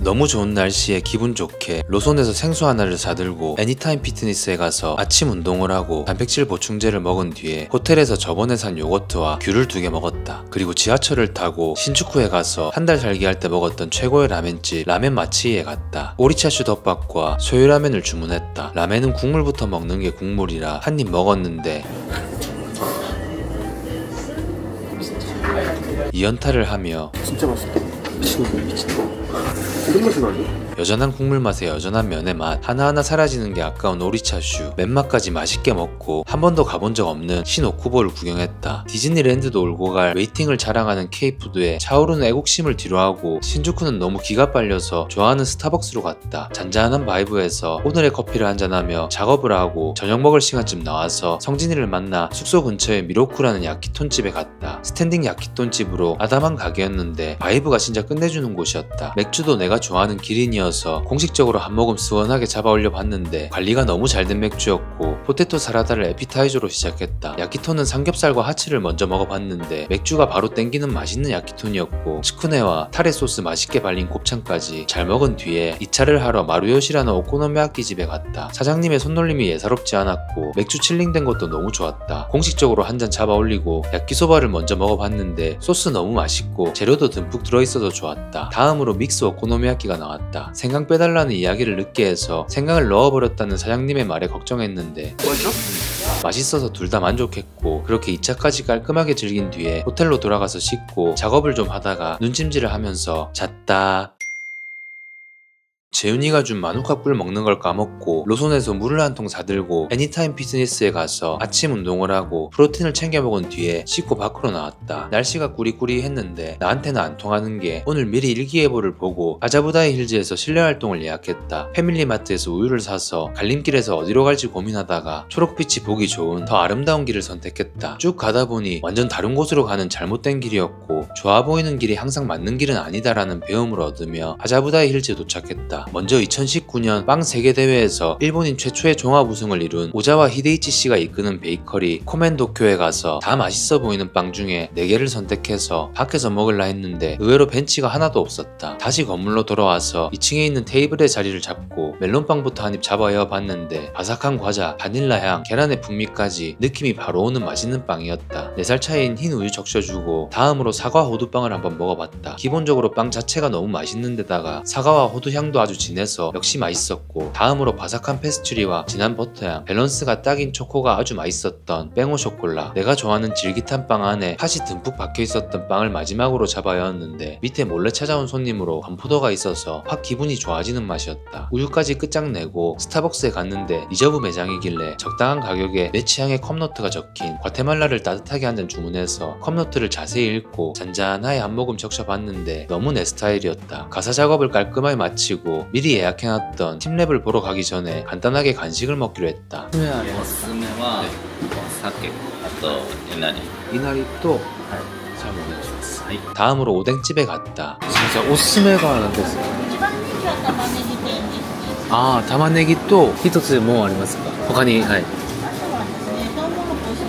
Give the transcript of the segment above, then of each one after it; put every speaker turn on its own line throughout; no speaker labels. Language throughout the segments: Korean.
너무 좋은 날씨에 기분 좋게 로손에서 생수 하나를 사들고 애니타임 피트니스에 가서 아침 운동을 하고 단백질 보충제를 먹은 뒤에 호텔에서 저번에 산 요거트와 귤을 2개 먹었다. 그리고 지하철을 타고 신주쿠에 가서 한 달 살기 할 때 먹었던 최고의 라멘집 라멘 마치이에 갔다. 오리차슈 덮밥과 소유라멘을 주문했다. 라멘은 국물부터 먹는 게 국물이라 한 입 먹었는데 이연타를 하며
진짜 맛있다. 미친다. 국물 맛이 나네.
여전한 국물 맛에 여전한 면의 맛, 하나하나 사라지는 게 아까운 오리차슈, 맨맛까지 맛있게 먹고 한 번도 가본 적 없는 신오쿠보를 구경했다. 디즈니랜드도 올고 갈 웨이팅을 자랑하는 K푸드에 차오르는 애국심을 뒤로하고 신주쿠는 너무 기가 빨려서 좋아하는 스타벅스로 갔다. 잔잔한 바이브에서 오늘의 커피를 한잔하며 작업을 하고 저녁 먹을 시간쯤 나와서 성진이를 만나 숙소 근처에 미로쿠라는 야키톤집에 갔다. 스탠딩 야키톤집으로 아담한 가게였는데 바이브가 진짜 끝내주는 곳이었다. 맥주도 내가 좋아하는 기린이어서 공식적으로 한 모금 시원하게 잡아 올려 봤는데 관리가 너무 잘된 맥주였고 포테토 사라다를 에피타이저로 시작했다. 야키톤은 삼겹살과 하츠를 먼저 먹어봤는데 맥주가 바로 땡기는 맛있는 야키톤이었고 츠쿠네와 타레 소스 맛있게 발린 곱창까지 잘 먹은 뒤에 2차를 하러 마루요시라는 오코노미야끼 집에 갔다. 사장님의 손놀림이 예사롭지 않았고 맥주 칠링된 것도 너무 좋았다. 공식적으로 한 잔 잡아 올리고 야끼소바를 먼저 먹어봤는데 소스 너무 맛있고 재료도 듬뿍 들어있어서 좋았다. 다음으로 믹스 오코노미야끼가 나왔다. 생강 빼달라는 이야기를 늦게 해서 생강을 넣어버렸다는 사장님의 말에 걱정했는데
뭐죠?
맛있어서 둘 다 만족했고 그렇게 2차까지 깔끔하게 즐긴 뒤에 호텔로 돌아가서 씻고 작업을 좀 하다가 눈찜질을 하면서 잤다. 재윤이가 준 마누카 꿀 먹는 걸 까먹고 로손에서 물을 한 통 사들고 애니타임 피트니스에 가서 아침 운동을 하고 프로틴을 챙겨 먹은 뒤에 씻고 밖으로 나왔다. 날씨가 꾸리꾸리했는데 나한테는 안 통하는 게 오늘 미리 일기예보를 보고 아자부다이 힐즈에서 실내 활동을 예약했다. 패밀리마트에서 우유를 사서 갈림길에서 어디로 갈지 고민하다가 초록빛이 보기 좋은 더 아름다운 길을 선택했다. 쭉 가다 보니 완전 다른 곳으로 가는 잘못된 길이었고 좋아 보이는 길이 항상 맞는 길은 아니다라는 배움을 얻으며 아자부다이 힐즈에 도착했다. 먼저 2019년 빵 세계대회에서 일본인 최초의 종합 우승을 이룬 오자와 히데이치 씨가 이끄는 베이커리 코멘도쿄에 가서 다 맛있어 보이는 빵 중에 4개를 선택해서 밖에서 먹으려 했는데 의외로 벤치가 하나도 없었다. 다시 건물로 돌아와서 2층에 있는 테이블에 자리를 잡고 멜론빵부터 한 입 잡아 이어봤는데 바삭한 과자, 바닐라 향, 계란의 풍미까지 느낌이 바로 오는 맛있는 빵이었다. 4살 차이인 흰 우유 적셔주고 다음으로 사과 호두빵을 한번 먹어봤다. 기본적으로 빵 자체가 너무 맛있는 데다가 사과와 호두 향도 아주 진해서 역시 맛있었고 다음으로 바삭한 페스츄리와 진한 버터향, 밸런스가 딱인 초코가 아주 맛있었던 뺑오 쇼콜라, 내가 좋아하는 질깃한 빵 안에 팥이 듬뿍 박혀있었던 빵을 마지막으로 잡아야 했는데 밑에 몰래 찾아온 손님으로 건포도가 있어서 확 기분이 좋아지는 맛이었다. 우유까지 끝장내고 스타벅스에 갔는데 리저브 매장이길래 적당한 가격에 내 취향의 컵노트가 적힌 과테말라를 따뜻하게 한 잔 주문해서 컵노트를 자세히 읽고 잔잔하게 한 모금 적셔봤는데 너무 내 스타일이었다. 가사 작업을 깔끔하게 마치고 미리 예약해놨던 팀랩을 보러 가기 전에 간단하게 간식을 먹기로 했다.
おすすめは鮭、あとえなり。
이나리 또
잘 먹겠습니다. 다음으로 오뎅집에 갔다.
진짜 오스메가 난데스.
一番人気は玉ねぎ店ですね。
아, 타마네기 또一つもうありますか? 他に、はい。
あとはですね、トウモロコシ。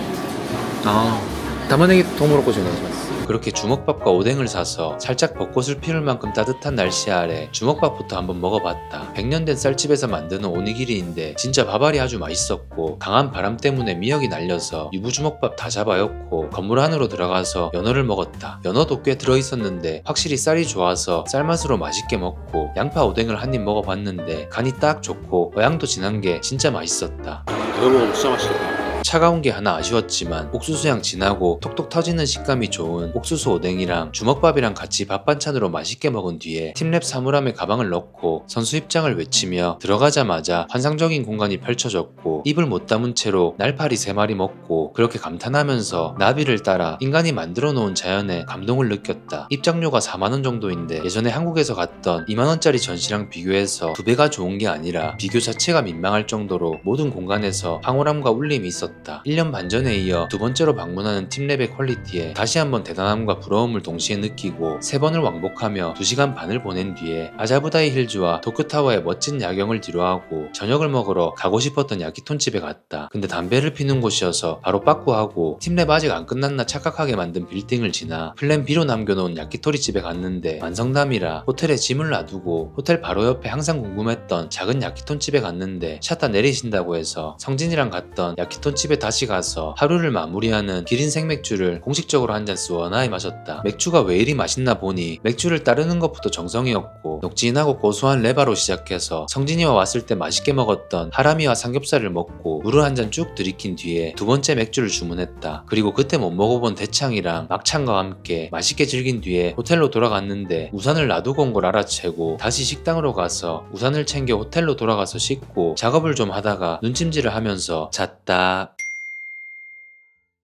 아, 타마네기 토모로코시 오네가시마스.
그렇게 주먹밥과 오뎅을 사서 살짝 벚꽃을 피울 만큼 따뜻한 날씨 아래 주먹밥부터 한번 먹어봤다. 100년 된 쌀집에서 만드는 오니기리인데 진짜 밥알이 아주 맛있었고 강한 바람 때문에 미역이 날려서 유부주먹밥 다 잡아였고 건물 안으로 들어가서 연어를 먹었다. 연어도 꽤 들어있었는데 확실히 쌀이 좋아서 쌀맛으로 맛있게 먹고 양파 오뎅을 한 입 먹어봤는데 간이 딱 좋고 어향도 진한 게 진짜 맛있었다.
여러분 진짜 맛있겠다.
차가운 게 하나 아쉬웠지만 옥수수향 진하고 톡톡 터지는 식감이 좋은 옥수수 오뎅이랑 주먹밥이랑 같이 밥 반찬으로 맛있게 먹은 뒤에 팀랩 사물함에 가방을 넣고 선수 입장을 외치며 들어가자마자 환상적인 공간이 펼쳐졌고 입을 못 담은 채로 날파리 3마리 먹고 그렇게 감탄하면서 나비를 따라 인간이 만들어 놓은 자연에 감동을 느꼈다. 입장료가 4만원 정도인데 예전에 한국에서 갔던 2만원짜리 전시랑 비교해서 2배가 좋은 게 아니라 비교 자체가 민망할 정도로 모든 공간에서 황홀함과 울림이 있었다. 있었다. 1년 반 전에 이어 두 번째로 방문하는 팀랩의 퀄리티에 다시 한번 대단함과 부러움을 동시에 느끼고 3번을 왕복하며 2시간 반을 보낸 뒤에 아자부다이 힐즈와 도쿄타워의 멋진 야경을 뒤로하고 저녁을 먹으러 가고 싶었던 야키톤집에 갔다. 근데 담배를 피는 곳이어서 바로 빠꾸하고 팀랩 아직 안 끝났나 착각하게 만든 빌딩을 지나 플랜 B로 남겨놓은 야키토리 집에 갔는데 완성담이라 호텔에 짐을 놔두고 호텔 바로 옆에 항상 궁금했던 작은 야키톤 집에 갔는데 샷다 내리신다고 해서 성진이랑 갔던 야키톤 집에 다시 가서 하루를 마무리하는 기린 생맥주를 공식적으로 한 잔 시원하게 마셨다. 맥주가 왜 이리 맛있나 보니 맥주를 따르는 것부터 정성이었고 녹진하고 고소한 레바로 시작해서 성진이와 왔을 때 맛있게 먹었던 하라미와 삼겹살을 먹고 물을 한 잔 쭉 들이킨 뒤에 두 번째 맥주를 주문했다. 그리고 그때 못 먹어본 대창이랑 막창과 함께 맛있게 즐긴 뒤에 호텔로 돌아갔는데 우산을 놔두고 온 걸 알아채고 다시 식당으로 가서 우산을 챙겨 호텔로 돌아가서 씻고 작업을 좀 하다가 눈찜질을 하면서 잤다.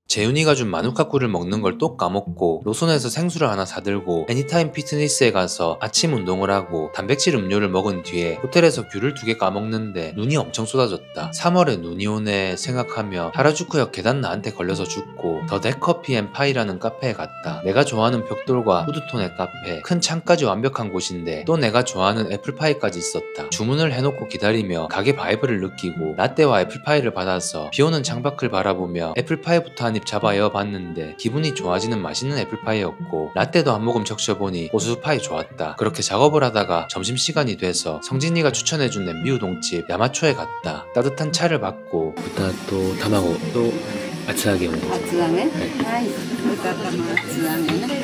재윤이가 준 마누카꾸를 먹는 걸 또 까먹고 로손에서 생수를 하나 사들고 애니타임 피트니스에 가서 아침 운동을 하고 단백질 음료를 먹은 뒤에 호텔에서 귤을 2개 까먹는데 눈이 엄청 쏟아졌다. 3월에 눈이 오네 생각하며 하라주쿠역 계단 나한테 걸려서 죽고 더 데커피 앤 파이라는 카페에 갔다. 내가 좋아하는 벽돌과 우드톤의 카페, 큰 창까지 완벽한 곳인데 또 내가 좋아하는 애플파이까지 있었다. 주문을 해놓고 기다리며 가게 바이브를 느끼고 라떼와 애플파이를 받아서 비오는 창밖을 바라보며 애플파이부터 한 입 잡아 여봤는데 기분이 좋아지는 맛있는 애플파이였고 라떼도 한 모금 적셔보니 고수파이 좋았다. 그렇게 작업을 하다가 점심시간이 돼서 성진이가 추천해준 냄비 우동집 야마초에 갔다. 따뜻한 차를 받고
豚と卵と厚揚げを
厚揚げ、はい豚玉厚揚げね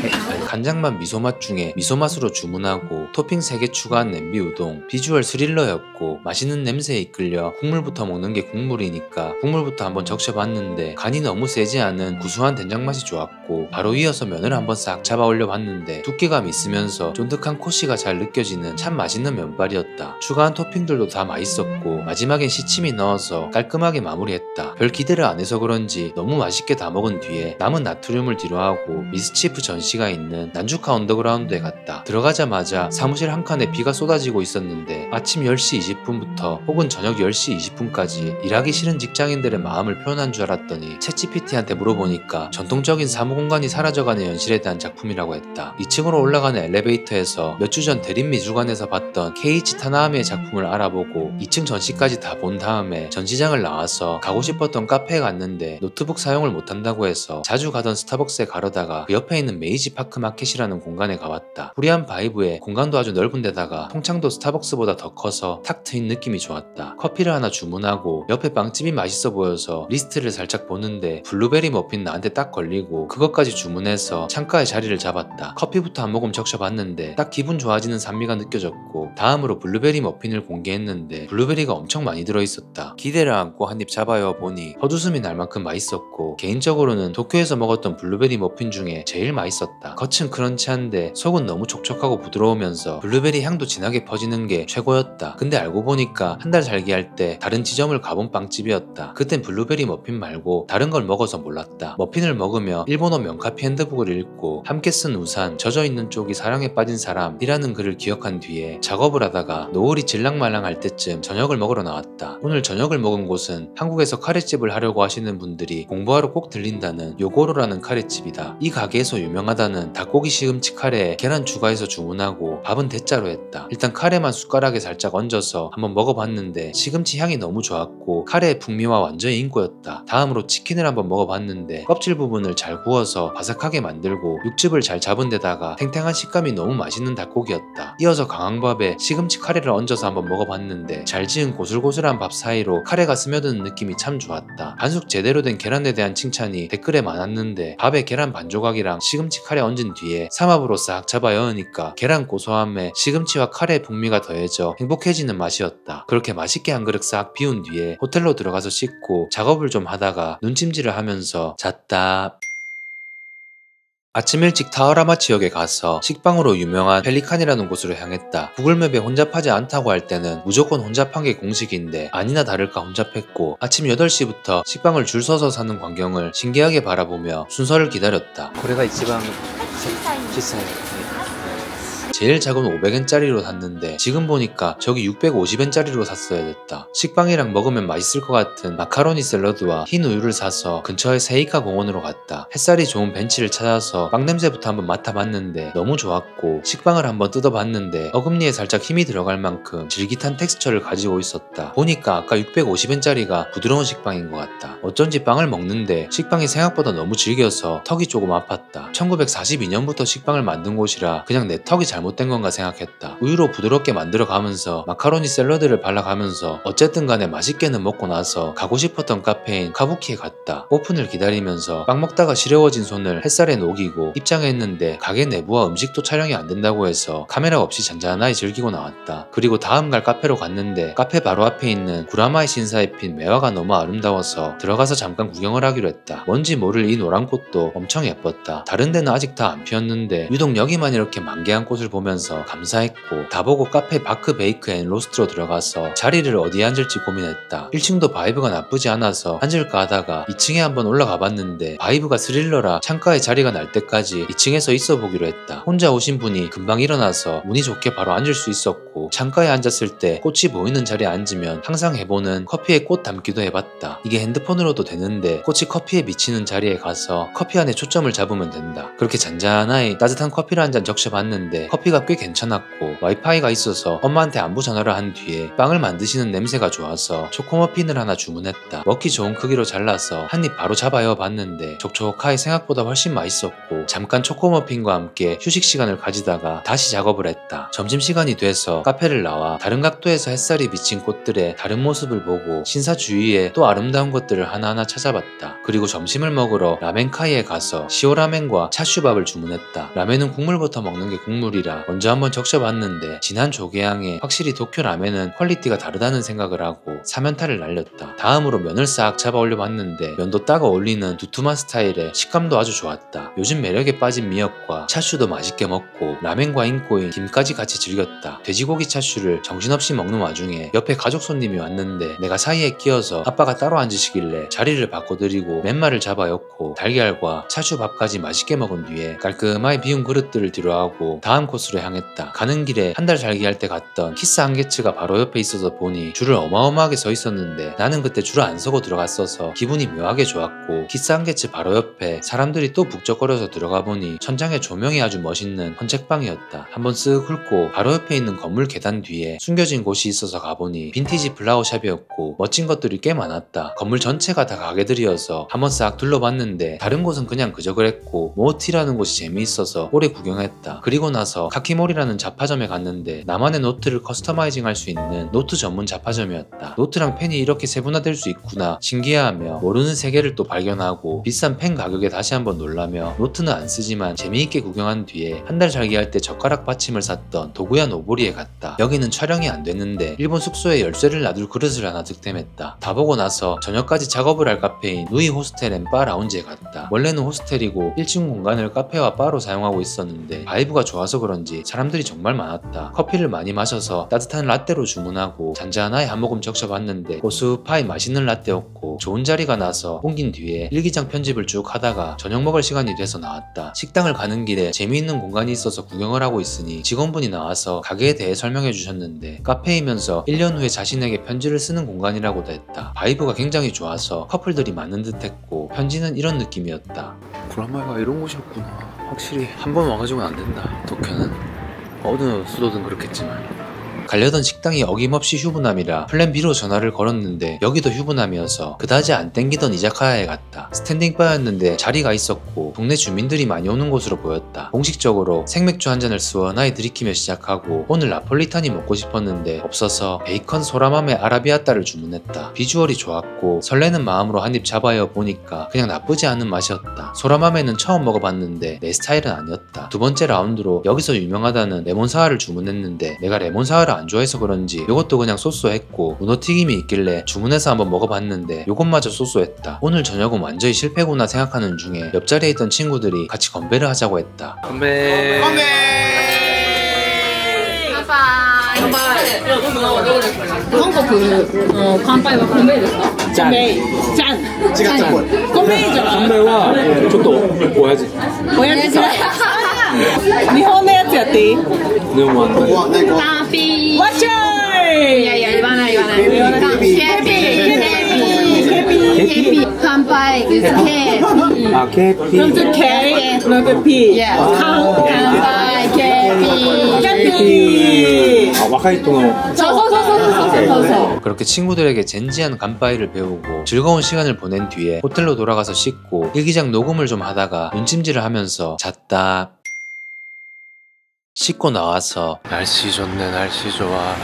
간장맛 미소맛 중에 미소맛으로 주문하고 토핑 3개 추가한 냄비 우동. 비주얼 스릴러였고 맛있는 냄새에 이끌려 국물부터 먹는 게 국물이니까 국물부터 한번 적셔봤는데 간이 너무 세지 않은 구수한 된장맛이 좋았고 바로 이어서 면을 한번 싹 잡아 올려봤는데 두께감 있으면서 쫀득한 코시가 잘 느껴지는 참 맛있는 면발이었다. 추가한 토핑들도 다 맛있었고 마지막엔 시치미 넣어서 깔끔하게 마무리했다. 별 기대를 안 해서 그런지 너무 맛있게 다 먹은 뒤에 남은 나트륨을 뒤로하고 미스치프 전시가 있는 난주카 언더그라운드에 갔다. 들어가자마자 사무실 한 칸에 비가 쏟아지고 있었는데 아침 10시 20분부터 혹은 저녁 10시 20분까지 일하기 싫은 직장인들의 마음을 표현한 줄 알았더니 챗GPT한테 물어보니까 전통적인 사무공간이 사라져가는 현실에 대한 작품이라고 했다. 2층으로 올라가는 엘리베이터에서 몇 주 전 대립미술관에서 봤던 케이치 타나하미의 작품을 알아보고 2층 전시까지 다 본 다음에 전시장을 나와서 가고 싶었던 카페에 갔는데 노트북 사용을 못한다고 해서 자주 가던 스타벅스에 가려다가 그 옆에 있는 메이지 파크 마켓이라는 공간에 가봤다. 후리한 바이브에 공간도 아주 넓은 데다가 통창도 스타벅스보다 더 커서 탁 트인 느낌이 좋았다. 커피를 하나 주문하고 옆에 빵집이 맛있어 보여서 리스트를 살짝 보는데 블루베리 머핀 나한테 딱 걸리고 그것까지 주문해서 창가에 자리를 잡았다. 커피부터 한 모금 적셔봤는데 딱 기분 좋아지는 산미가 느껴졌고 다음으로 블루베리 머핀을 공개했는데 블루베리가 엄청 많이 들어있었다. 기대를 안고 한 입 잡아여 보니 헛웃음이 날 만큼 맛있었고 개인적으로는 도쿄에서 먹었던 블루베리 머핀 중에 제일 맛있었다. 겉은 크런치한데 속은 너무 촉촉하고 부드러우면서 블루베리 향도 진하게 퍼지는 게 최고였다. 근데 알고 보니까 한 달 살기 할 때 다른 지점을 가본 빵집이었다. 그땐 블루베리 머핀 말고 다른 걸 먹어서 몰랐다. 머핀을 먹으며 일본어 명카피 핸드북을 읽고 함께 쓴 우산, 젖어있는 쪽이 사랑에 빠진 사람이라는 글을 기억한 뒤에 작업을 하다가 노을이 질랑말랑할 때쯤 저녁을 먹으러 나왔다. 오늘 저녁을 먹은 곳은 한국에서 카레집을 하려고 하시는 분들이 공부하러 꼭 들린다는 요고로라는 카레집이다. 이 가게에서 유명하다는 닭고기 시금치 카레에 계란 추가해서 주문하고 밥은 대짜로 했다. 일단 카레만 숟가락에 살짝 얹어서 한번 먹어봤는데 시금치 향이 너무 좋았고 카레의 풍미와 완전히 인고였다. 다음으로 치킨을 한번 먹어봤는데 껍질 부분을 잘 구워서 바삭하게 만들고 육즙을 잘 잡은 데다가 탱탱한 식감이 너무 맛있는 닭고기였다. 이어서 강황밥에 시금치 카레를 얹어서 한번 먹어봤는데 잘 지은 고슬고슬한 밥 사이로 카레가 스며드는 느낌이 참 좋았다. 반숙 제대로 된 계란에 대한 칭찬이 댓글에 많았는데 밥에 계란 반 조각이랑 시금치 카레 얹은 뒤에 삼합으로 싹 잡아 여으니까 계란 고소함에 시금치와 카레의 풍미가 더해져 행복해지는 맛이었다. 그렇게 맛있게 한 그릇 싹 비운 뒤에 호텔로 들어가서 씻고 작업을 좀 하다가 눈찜질을 하면서 잤다. 아침 일찍 타와라마 지역에 가서 식빵으로 유명한 펠리칸이라는 곳으로 향했다. 구글맵에 혼잡하지 않다고 할 때는 무조건 혼잡한 게 공식인데 아니나 다를까 혼잡했고 아침 8시부터 식빵을 줄 서서 사는 광경을 신기하게 바라보며 순서를 기다렸다.
これが一番
小さいの
小さい
제일 작은 500엔짜리로 샀는데 지금 보니까 저기 650엔짜리로 샀어야 됐다. 식빵이랑 먹으면 맛있을 것 같은 마카로니 샐러드와 흰 우유를 사서 근처의 세이카 공원으로 갔다. 햇살이 좋은 벤치를 찾아서 빵 냄새부터 한번 맡아봤는데 너무 좋았고, 식빵을 한번 뜯어봤는데 어금니에 살짝 힘이 들어갈 만큼 질깃한 텍스처를 가지고 있었다. 보니까 아까 650엔짜리가 부드러운 식빵인 것 같다. 어쩐지 빵을 먹는데 식빵이 생각보다 너무 질겨서 턱이 조금 아팠다. 1942년부터 식빵을 만든 곳이라 그냥 내 턱이 잘못된 건가 생각했다. 우유로 부드럽게 만들어가면서 마카로니 샐러드를 발라가면서 어쨌든 간에 맛있게는 먹고 나서 가고 싶었던 카페인 카부키에 갔다. 오픈을 기다리면서 빵 먹다가 시려워진 손을 햇살에 녹이고 입장했는데 가게 내부와 음식도 촬영이 안 된다고 해서 카메라 없이 잔잔하게 즐기고 나왔다. 그리고 다음 갈 카페로 갔는데 카페 바로 앞에 있는 구라마의 신사에 핀 매화가 너무 아름다워서 들어가서 잠깐 구경을 하기로 했다. 뭔지 모를 이 노란 꽃도 엄청 예뻤다. 다른 데는 아직 다 안 피었는데 유독 여기만 이렇게 만개한 꽃을 보면서 감사했고, 다 보고 카페 바크 베이크 앤 로스트로 들어가서 자리를 어디에 앉을지 고민했다. 1층도 바이브가 나쁘지 않아서 앉을까 하다가 2층에 한번 올라가 봤는데 바이브가 스릴러라 창가에 자리가 날 때까지 2층에서 있어 보기로 했다. 혼자 오신 분이 금방 일어나서 운이 좋게 바로 앉을 수 있었고, 창가에 앉았을 때 꽃이 보이는 자리에 앉으면 항상 해보는 커피에 꽃 담기도 해봤다. 이게 핸드폰으로도 되는데 꽃이 커피에 비치는 자리에 가서 커피 안에 초점을 잡으면 된다. 그렇게 잔잔하게 따뜻한 커피를 한 잔 적셔봤는데 커피가 꽤 괜찮았고, 와이파이가 있어서 엄마한테 안부 전화를 한 뒤에 빵을 만드시는 냄새가 좋아서 초코머핀을 하나 주문했다. 먹기 좋은 크기로 잘라서 한 입 바로 잡아여 봤는데 촉촉하게 생각보다 훨씬 맛있었고, 잠깐 초코머핀과 함께 휴식 시간을 가지다가 다시 작업을 했다. 점심시간이 돼서 카페를 나와 다른 각도에서 햇살이 비친 꽃들의 다른 모습을 보고 신사 주위에 또 아름다운 것들을 하나하나 찾아봤다. 그리고 점심을 먹으러 라멘카이에 가서 시오라멘과 차슈밥을 주문했다. 라멘은 국물부터 먹는 게 국물이라 먼저 한번 적셔봤는데 진한 조개향에 확실히 도쿄 라멘은 퀄리티가 다르다는 생각을 하고 사면타를 날렸다. 다음으로 면을 싹 잡아 올려봤는데 면도 딱 어울리는 두툼한 스타일에 식감도 아주 좋았다. 요즘 매력에 빠진 미역과 차슈도 맛있게 먹고 라멘과 인코인 김까지 같이 즐겼다. 돼지고기 차슈를 정신없이 먹는 와중에 옆에 가족 손님이 왔는데 내가 사이에 끼어서 아빠가 따로 앉으시길래 자리를 바꿔드리고 맨말을 잡아 엮고 달걀과 차슈밥까지 맛있게 먹은 뒤에 깔끔하게 비운 그릇들을 뒤로하고 다음 코스로 향했다. 가는 길에 한 달 살기 할 때 갔던 키스 한게츠가 바로 옆에 있어서 보니 줄을 어마어마하게 서 있었는데 나는 그때 줄을 안 서고 들어갔어서 기분이 묘하게 좋았고, 키스 한게츠 바로 옆에 사람들이 또 북적거려서 들어가 보니 천장에 조명이 아주 멋있는 헌책방이었다. 한번 쓱 훑고 바로 옆에 있는 건물 계단 뒤에 숨겨진 곳이 있어서 가보니 빈티지 플라워샵이었고 멋진 것들이 꽤 많았다. 건물 전체가 다 가게들이어서 한번 싹 둘러봤는데 다른 곳은 그냥 그저 그랬고 모티라는 곳이 재미있어서 오래 구경했다. 그리고 나서 카키몰이라는 잡화점에 갔는데 나만의 노트를 커스터마이징 할 수 있는 노트 전문 잡화점이었다. 노트랑 펜이 이렇게 세분화될 수 있구나 신기해하며 모르는 세계를 또 발견하고 비싼 펜 가격에 다시 한번 놀라며 노트는 안 쓰지만 재미있게 구경한 뒤에 한 달 살기 할 때 젓가락 받침을 샀던 도구야 노보리에 갔다. 여기는 촬영이 안 됐는데 일본 숙소에 열쇠를 놔둘 그릇을 하나 득템했다. 다 보고 나서 저녁까지 작업을 할 카페인 누이 호스텔 앤 바 라운지에 갔다. 원래는 호스텔이고 1층 공간을 카페와 바로 사용하고 있었는데 바이브가 좋아서 그런지 사람들이 정말 많았다. 커피를 많이 마셔서 따뜻한 라떼로 주문하고 잔잔하게 한 모금 적셔봤는데 고수파이 맛있는 라떼였고 좋은 자리가 나서 옮긴 뒤에 일기장 편집을 쭉 하다가 저녁 먹을 시간이 돼서 나왔다. 식당을 가는 길에 재미있는 공간이 있어서 구경을 하고 있으니 직원분이 나와서 가게에 대해 설명해 주셨는데 카페이면서 1년 후에 자신에게 편지를 쓰는 공간이라고도 했다. 바이브가 굉장히 좋아서 커플들이 많은 듯 했고 편지는 이런 느낌이었다.
구라마가 이런 곳이었구나. 확실히 한 번 와가지고는 안 된다. 도쿄는 어느 수도든 그렇겠지만.
가려던 식당이 어김없이 휴부남이라 플랜 B로 전화를 걸었는데 여기도 휴부남이어서 그다지 안 땡기던 이자카야에 갔다. 스탠딩 바였는데 자리가 있었고 동네 주민들이 많이 오는 곳으로 보였다. 공식적으로 생맥주 한 잔을 시원하게 들이키며 시작하고 오늘 나폴리탄이 먹고 싶었는데 없어서 베이컨 소라마메 아라비아따를 주문했다. 비주얼이 좋았고 설레는 마음으로 한 입 잡아여 보니까 그냥 나쁘지 않은 맛이었다. 소라마메는 처음 먹어봤는데 내 스타일은 아니었다. 두 번째 라운드로 여기서 유명하다는 레몬사와를 주문했는데 내가 레몬사와를 안 좋아해서 그런지 이것도 그냥 쏘쏘했고 문어튀김이 있길래 주문해서 한번 먹어봤는데 요것마저 쏘쏘했다. 오늘 저녁은 완전히 실패구나 생각하는 중에 옆자리에 있던 친구들이 같이 건배를 하자고 했다.
건배.
韓国の乾杯は米ですか？じゃん。じゃん。違った。米じゃん。乾杯はちょっと親父。親父。日本のやつやっていい？
でも
カンピー。わっしゃい。いやいや言わない。ケピー。乾杯。
あ、ケーピ
なんで K？ なんで P？ 乾杯。ケピー。
あ、若い人の。
そう。
그렇게 친구들에게 젠지한 간파이를 배우고 즐거운 시간을 보낸 뒤에 호텔로 돌아가서 씻고 일기장 녹음을 좀 하다가 눈찜질을 하면서 잤다. 씻고 나와서
날씨 좋네, 날씨 좋아.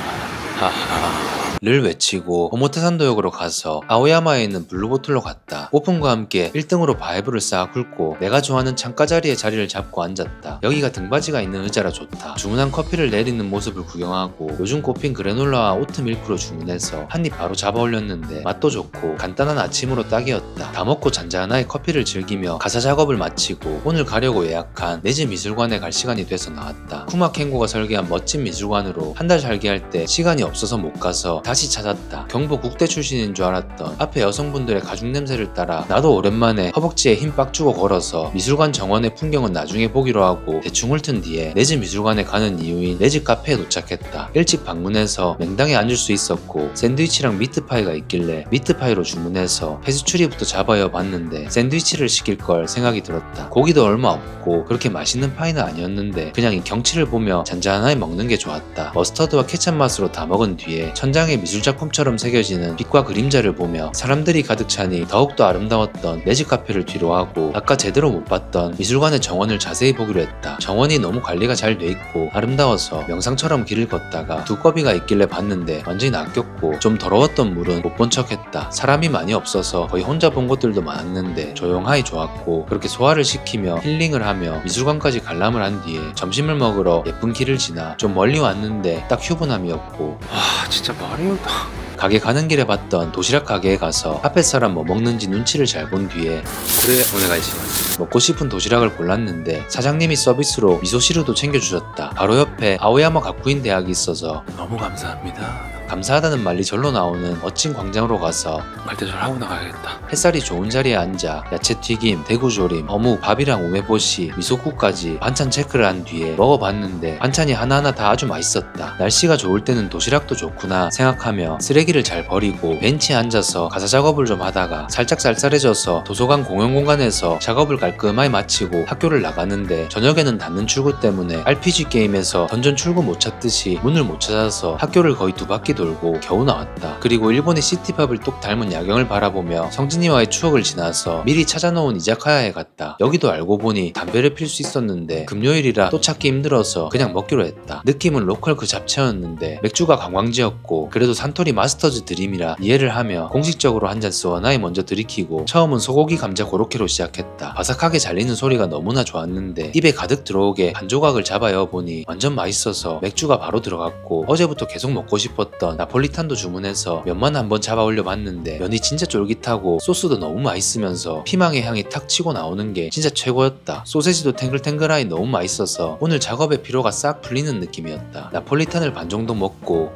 하하.
를 외치고 오모테산도역으로 가서 아오야마에 있는 블루보틀로 갔다. 오픈과 함께 1등으로 바이브를 싹 훑고 내가 좋아하는 창가 자리에 자리를 잡고 앉았다. 여기가 등받이가 있는 의자라 좋다. 주문한 커피를 내리는 모습을 구경하고 요즘 꼽힌 그래놀라와 오트 밀크로 주문해서 한 입 바로 잡아 올렸는데 맛도 좋고 간단한 아침으로 딱이었다. 다 먹고 잔잔하게 커피를 즐기며 가사 작업을 마치고 오늘 가려고 예약한 내지 미술관에 갈 시간이 돼서 나왔다. 쿠마켄고가 설계한 멋진 미술관으로 한 달 살기 할 때 시간이 없어서 못 가서 다시 찾았다. 경보 국대 출신인 줄 알았던 앞에 여성분들의 가죽 냄새를 따라 나도 오랜만에 허벅지에 힘 빡 주고 걸어서 미술관 정원의 풍경은 나중에 보기로 하고 대충 훑은 뒤에 내 집 미술관에 가는 이유인 내 집 카페에 도착했다. 일찍 방문해서 명당에 앉을 수 있었고 샌드위치랑 미트파이가 있길래 미트파이로 주문해서 페스츄리부터 잡아여 봤는데 샌드위치를 시킬 걸 생각이 들었다. 고기도 얼마 없고 그렇게 맛있는 파이는 아니었는데 그냥 이 경치를 보며 잔잔하게 먹는 게 좋았다. 머스터드와 케찹 맛으로 다 먹은 뒤에 천장에 미술작품처럼 새겨지는 빛과 그림자를 보며 사람들이 가득 차니 더욱더 아름다웠던 내 집 카페를 뒤로하고 아까 제대로 못 봤던 미술관의 정원을 자세히 보기로 했다. 정원이 너무 관리가 잘 돼 있고 아름다워서 명상처럼 길을 걷다가 두꺼비가 있길래 봤는데 완전히 낚였고 좀 더러웠던 물은 못 본 척했다. 사람이 많이 없어서 거의 혼자 본 것들도 많았는데 조용하니 좋았고 그렇게 소화를 시키며 힐링을 하며 미술관까지 관람을 한 뒤에 점심을 먹으러 예쁜 길을 지나 좀 멀리 왔는데 딱 휴분함이었고
와, 진짜 말이 없다.
가게 가는 길에 봤던 도시락 가게에 가서 앞에 사람 뭐 먹는지 눈치를 잘 본 뒤에
그래, 오네가이시마스.
먹고 싶은 도시락을 골랐는데 사장님이 서비스로 미소시루도 챙겨주셨다. 바로 옆에 아오야마 가쿠인 대학이 있어서
너무 감사합니다.
감사하다는 말이 절로 나오는 멋진 광장으로 가서
갈대절 하고 나가야겠다.
햇살이 좋은 자리에 앉아 야채튀김, 대구조림, 어묵, 밥이랑 우메보시, 미소국까지 반찬 체크를 한 뒤에 먹어봤는데 반찬이 하나하나 다 아주 맛있었다. 날씨가 좋을 때는 도시락도 좋구나 생각하며 쓰레기를 잘 버리고 벤치에 앉아서 가사 작업을 좀 하다가 살짝 쌀쌀해져서 도서관 공용공간에서 작업을 깔끔하게 마치고 학교를 나가는데 저녁에는 닫는 출구 때문에 RPG 게임에서 던전 출구 못 찾듯이 문을 못 찾아서 학교를 거의 2바퀴 돌고 겨우 나왔다. 그리고 일본의 시티팝을 똑 닮은 야경을 바라보며 성진이와의 추억을 지나서 미리 찾아놓은 이자카야에 갔다. 여기도 알고 보니 담배를 필 수 있었는데 금요일이라 또 찾기 힘들어서 그냥 먹기로 했다. 느낌은 로컬 그 잡채였는데 맥주가 관광지였고 그래도 산토리 마스터즈 드림이라 이해를 하며 공식적으로 한 잔 스워나에 먼저 들이키고 처음은 소고기 감자 고로케로 시작했다. 바삭하게 잘리는 소리가 너무나 좋았는데 입에 가득 들어오게 한 조각을 잡아여 보니 완전 맛있어서 맥주가 바로 들어갔고 어제부터 계속 먹고 싶었던 나폴리탄도 주문해서 면만 한번 잡아 올려 봤는데 면이 진짜 쫄깃하고 소스도 너무 맛있으면서 피망의 향이 탁 치고 나오는 게 진짜 최고였다. 소세지도 탱글탱글하니 너무 맛있어서 오늘 작업의 피로가 싹 풀리는 느낌이었다. 나폴리탄을 반 정도 먹고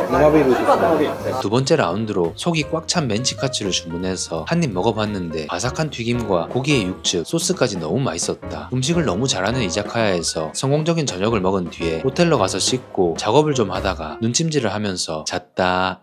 두 번째 라운드로 속이 꽉 찬 멘치카츠를 주문해서 한 입 먹어봤는데 바삭한 튀김과 고기의 육즙, 소스까지 너무 맛있었다. 음식을 너무 잘하는 이자카야에서 성공적인 저녁을 먹은 뒤에 호텔로 가서 씻고 작업을 좀 하다가 눈찜질을 하면서 잤다.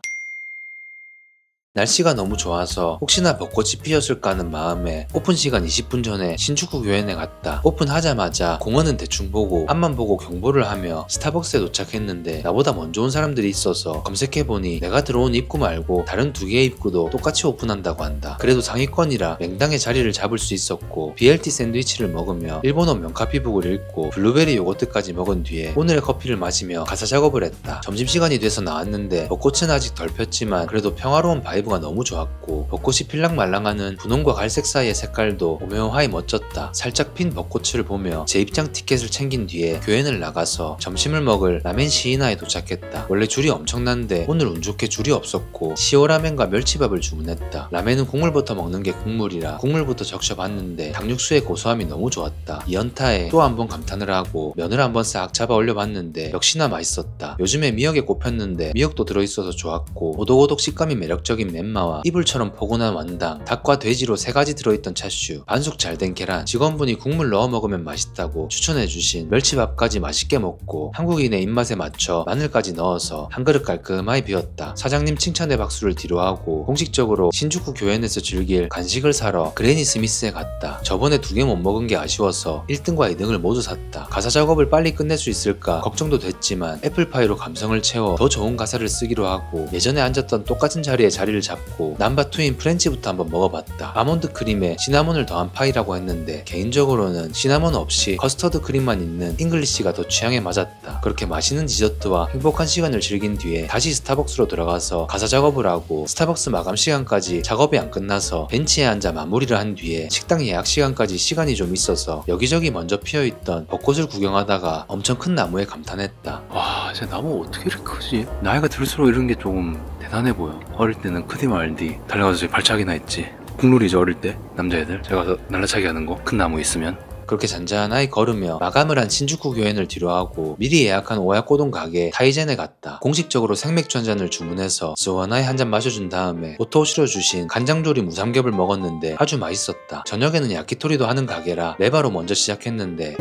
날씨가 너무 좋아서 혹시나 벚꽃이 피었을까 하는 마음에 오픈 시간 20분 전에 신주쿠 교엔에 갔다. 오픈하자마자 공원은 대충 보고 앞만 보고 경보를 하며 스타벅스에 도착했는데 나보다 먼저 온 사람들이 있어서 검색해보니 내가 들어온 입구 말고 다른 두 개의 입구도 똑같이 오픈한다고 한다. 그래도 상위권이라 맹당의 자리를 잡을 수 있었고 BLT 샌드위치를 먹으며 일본어 명카피북을 읽고 블루베리 요거트까지 먹은 뒤에 오늘의 커피를 마시며 가사 작업을 했다. 점심시간이 돼서 나왔는데 벚꽃은 아직 덜 폈지만 그래도 평화로운 바이브가 너무 좋았고 벚꽃이 필랑말랑하는 분홍과 갈색 사이의 색깔도 오묘하게 멋졌다. 살짝 핀 벚꽃을 보며 제 입장 티켓을 챙긴 뒤에 교엔을 나가서 점심을 먹을 라멘 시이나에 도착했다. 원래 줄이 엄청난데 오늘 운 좋게 줄이 없었고 시오라멘과 멸치밥을 주문했다. 라멘은 국물부터 먹는 게 국물이라 국물부터 적셔봤는데 닭육수의 고소함이 너무 좋았다. 이 연타에 또 한 번 감탄을 하고 면을 한번 싹 잡아 올려봤는데 역시나 맛있었다. 요즘에 미역에 꼽혔는데 미역도 들어있어서 좋았고 오독오독 식감이 매력적인 멤마와 이불처럼 포근한 완당, 닭과 돼지로 3가지 들어있던 차슈, 반숙 잘된 계란, 직원분이 국물 넣어 먹으면 맛있다고 추천해주신 멸치밥까지 맛있게 먹고 한국인의 입맛에 맞춰 마늘까지 넣어서 한 그릇 깔끔하게 비웠다. 사장님 칭찬의 박수를 뒤로하고 공식적으로 신주쿠 교회에서 즐길 간식을 사러 그레니 스미스에 갔다. 저번에 2개 못 먹은 게 아쉬워서 1등과 2등을 모두 샀다. 가사 작업을 빨리 끝낼 수 있을까 걱정도 됐지만 애플파이로 감성을 채워 더 좋은 가사를 쓰기로 하고 예전에 앉았던 똑같은 자리에 자리를 잡고 남바투인 프렌치부터 한번 먹어봤다. 아몬드 크림에 시나몬을 더한 파이라고 했는데 개인적으로는 시나몬 없이 커스터드 크림만 있는 잉글리시가 더 취향에 맞았다. 그렇게 맛있는 디저트와 행복한 시간을 즐긴 뒤에 다시 스타벅스로 들어가서 가사 작업을 하고 스타벅스 마감 시간까지 작업이 안 끝나서 벤치에 앉아 마무리를 한 뒤에 식당 예약 시간까지 시간이 좀 있어서 여기저기 먼저 피어있던 벚꽃을 구경하다가 엄청 큰 나무에 감탄했다.
와, 진짜 나무 어떻게 이렇게 크지? 나이가 들수록 이런 게 조금 대단해 보여. 어릴 때는 크디 말디 달려가서 저기 발차기나 했지. 국룰이죠, 어릴 때 남자애들 제가 가서 날라차기 하는 거. 큰 나무 있으면.
그렇게 잔잔하게 걸으며 마감을 한 신주쿠 교회를 뒤로하고 미리 예약한 오야코동 가게 타이젠에 갔다. 공식적으로 생맥주 한 잔을 주문해서 스와나에 한 잔 마셔준 다음에 오토시로 주신 간장조림 무삼겹을 먹었는데 아주 맛있었다. 저녁에는 야키토리도 하는 가게라 레바로 먼저 시작했는데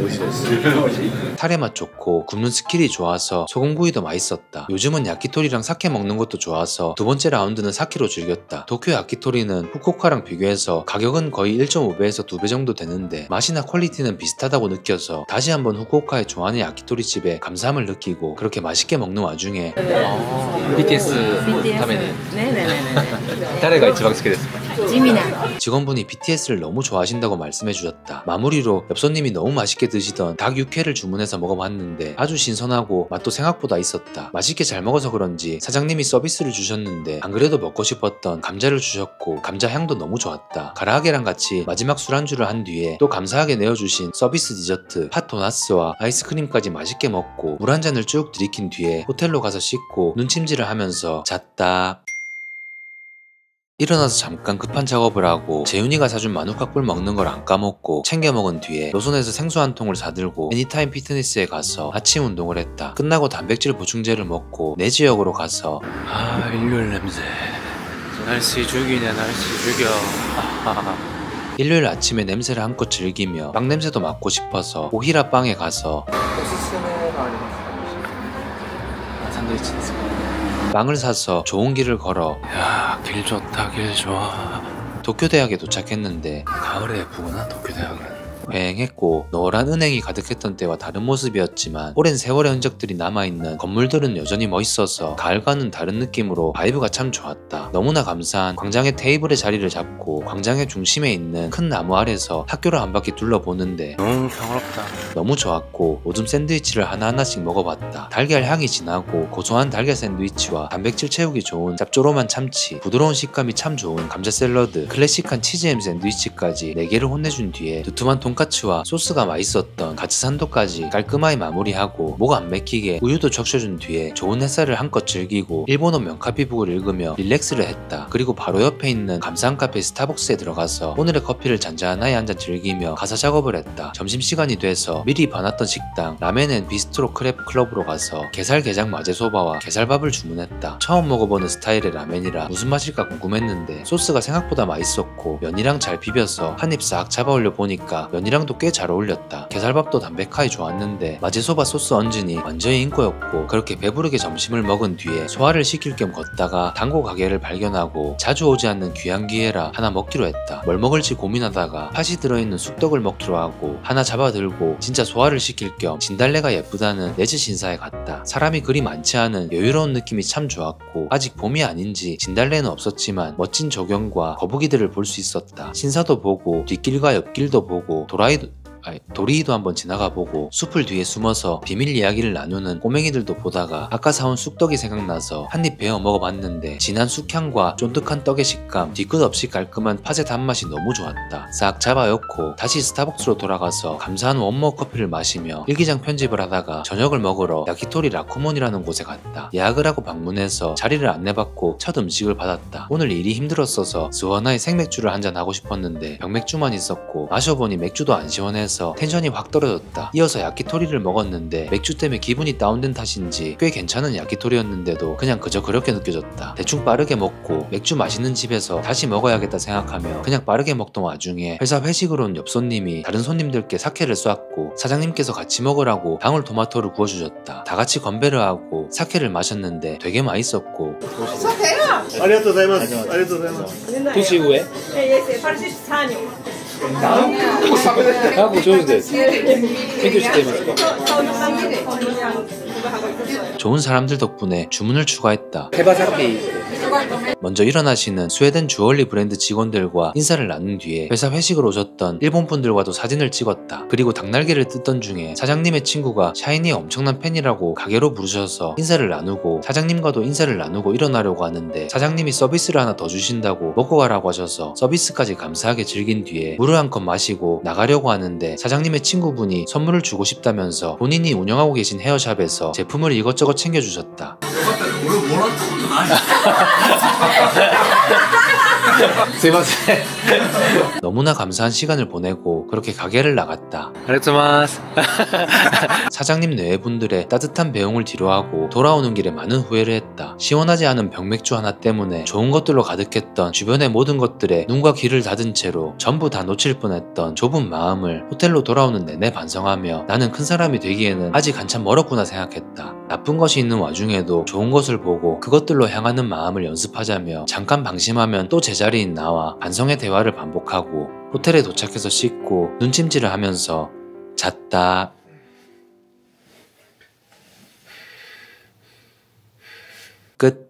타레 맛 좋고 굽는 스킬이 좋아서 소금구이도 맛있었다. 요즘은 야키토리랑 사케 먹는 것도 좋아서 두 번째 라운드는 사케로 즐겼다. 도쿄 야키토리는 후쿠오카랑 비교해서 가격은 거의 1.5배에서 2배 정도 되는데 맛이나 퀄리티 는 비슷하다고 느껴서 다시 한번 후쿠오카의 좋아하는 야키토리 집에 감사함을 느끼고 그렇게 맛있게 먹는 와중에
BTS ために 誰が一番好きですか?
직원분이 BTS를 너무 좋아하신다고 말씀해 주셨다. 마무리로 엽손님이 너무 맛있게 드시던 닭 육회를 주문해서 먹어봤는데 아주 신선하고 맛도 생각보다 있었다. 맛있게 잘 먹어서 그런지 사장님이 서비스를 주셨는데 안 그래도 먹고 싶었던 감자를 주셨고 감자 향도 너무 좋았다. 가라아게랑 같이 마지막 술안주를 한 뒤에 또 감사하게 내어주신 서비스 디저트 핫도나스와 아이스크림까지 맛있게 먹고 물 한 잔을 쭉 들이킨 뒤에 호텔로 가서 씻고 눈침질을 하면서 잤다. 일어나서 잠깐 급한 작업을 하고 재윤이가 사준 마누카꿀 먹는 걸 안 까먹고 챙겨 먹은 뒤에 로손에서 생수 한 통을 사들고 애니타임 피트니스에 가서 아침 운동을 했다. 끝나고 단백질 보충제를 먹고 내 지역으로 가서
아, 일요일 냄새. 날씨 죽이네, 날씨 죽여.
일요일 아침에 냄새를 한껏 즐기며 빵 냄새도 맡고 싶어서 오히라 빵에 가서 빵을 사서 좋은 길을 걸어
야, 길 좋다, 길 좋아.
도쿄대학에 도착했는데
가을에 예쁘구나, 도쿄대학은.
휑했고 노란 은행이 가득했던 때와 다른 모습이었지만 오랜 세월의 흔적들이 남아있는 건물들은 여전히 멋있어서 가을과는 다른 느낌으로 바이브가 참 좋았다. 너무나 감사한 광장의 테이블에 자리를 잡고 광장의 중심에 있는 큰 나무 아래서 학교를 한 바퀴 둘러보는데
너무 평화롭다.
너무 좋았고 오줌 샌드위치를 하나하나씩 먹어봤다. 달걀 향이 진하고 고소한 달걀 샌드위치와 단백질 채우기 좋은 짭조름한 참치, 부드러운 식감이 참 좋은 감자 샐러드, 클래식한 치즈햄 샌드위치까지 4개를 혼내준 뒤에 두툼한 돈까츠와 소스가 맛있었던 가츠산도까지 깔끔하게 마무리하고 목 안 맥히게 우유도 적셔준 뒤에 좋은 햇살을 한껏 즐기고 일본어 명카피북을 읽으며 릴렉스를 했다. 그리고 바로 옆에 있는 감사한 카페 스타벅스에 들어가서 오늘의 커피를 잔잔하게 한 잔 즐기며 가사 작업을 했다. 점심시간이 돼서 미리 봐놨던 식당 라멘앤 비스트로 크랩 클럽으로 가서 게살게장 마제소바와 게살밥을 주문했다. 처음 먹어보는 스타일의 라멘이라 무슨 맛일까 궁금했는데 소스가 생각보다 맛있었고 면이랑 잘 비벼서 한 입 싹 잡아 올려 보니까 면이랑도 꽤 잘 어울렸다. 게살밥도 담백하게 좋았는데 마제소바 소스 얹으니 완전히 인고였고 그렇게 배부르게 점심을 먹은 뒤에 소화를 시킬 겸 걷다가 단고 가게를 발견하고 자주 오지 않는 귀한 기회라 하나 먹기로 했다. 뭘 먹을지 고민하다가 팥이 들어있는 쑥떡을 먹기로 하고 하나 잡아들고 진짜 소화를 시킬 겸 진달래가 예쁘다는 네즈 신사에 갔다. 사람이 그리 많지 않은 여유로운 느낌이 참 좋았고 아직 봄이 아닌지 진달래는 없었지만 멋진 조경과 거북이들을 볼 수 있었다. 신사도 보고 뒷길과 옆길도 보고 도리이도 한번 지나가 보고 숲을 뒤에 숨어서 비밀 이야기를 나누는 꼬맹이들도 보다가 아까 사온 쑥떡이 생각나서 한입 베어 먹어봤는데 진한 쑥향과 쫀득한 떡의 식감, 뒤끝 없이 깔끔한 팥의 단맛이 너무 좋았다. 싹 잡아넣고 다시 스타벅스로 돌아가서 감사한 원모 커피를 마시며 일기장 편집을 하다가 저녁을 먹으러 야키토리 라쿠몬이라는 곳에 갔다. 예약을 하고 방문해서 자리를 안내받고 첫 음식을 받았다. 오늘 일이 힘들었어서 스와나의 생맥주를 한잔 하고 싶었는데 병맥주만 있었고 마셔보니 맥주도 안 시원해서 하면서 텐션이 확 떨어졌다. 이어서 야키토리를 먹었는데 맥주 때문에 기분이 다운된 탓인지 꽤 괜찮은 야키토리였는데도 그냥 그저 그렇게 느껴졌다. 대충 빠르게 먹고 맥주 맛있는 집에서 다시 먹어야겠다 생각하며 그냥 빠르게 먹던 와중에 회사 회식으로 온 옆 손님이 다른 손님들께 사케를 쏘았고 사장님께서 같이 먹으라고 방울토마토를 구워주셨다. 다 같이 건배를 하고 사케를 마셨는데 되게 맛있었고
ありがとうございます。ありがとうございます。
年上? 하고 좋은데 챙겨주시대요. 좋은 사람들 덕분에 주문을 추가했다. 먼저 일어나시는 스웨덴 주얼리 브랜드 직원들과 인사를 나눈 뒤에 회사 회식을 오셨던 일본 분들과도 사진을 찍었다. 그리고 닭날개를 뜯던 중에 사장님의 친구가 샤이니의 엄청난 팬이라고 가게로 부르셔서 인사를 나누고 사장님과도 인사를 나누고 일어나려고 하는데 사장님이 서비스를 하나 더 주신다고 먹고 가라고 하셔서 서비스까지 감사하게 즐긴 뒤에 물을 한 컵 마시고 나가려고 하는데 사장님의 친구분이 선물을 주고 싶다면서 본인이 운영하고 계신 헤어샵에서 제품을 이것저것 챙겨주셨다. 너무나 감사한 시간을 보내고 그렇게 가게를 나갔다. 사장님 내외분들의 따뜻한 배웅을 뒤로하고 돌아오는 길에 많은 후회를 했다. 시원하지 않은 병맥주 하나 때문에 좋은 것들로 가득했던 주변의 모든 것들에 눈과 귀를 닫은 채로 전부 다 놓칠 뻔했던 좁은 마음을 호텔로 돌아오는 내내 반성하며 나는 큰 사람이 되기에는 아직 한참 멀었구나 생각했다. 나쁜 것이 있는 와중에도 좋은 것을 보고 그것들로 향하는 마음을 연습하자며 잠깐 방심하면 또 제자리인 나와 반성의 대화를 반복하고 호텔에 도착해서 씻고 눈찜질을 하면서 잤다. 끝.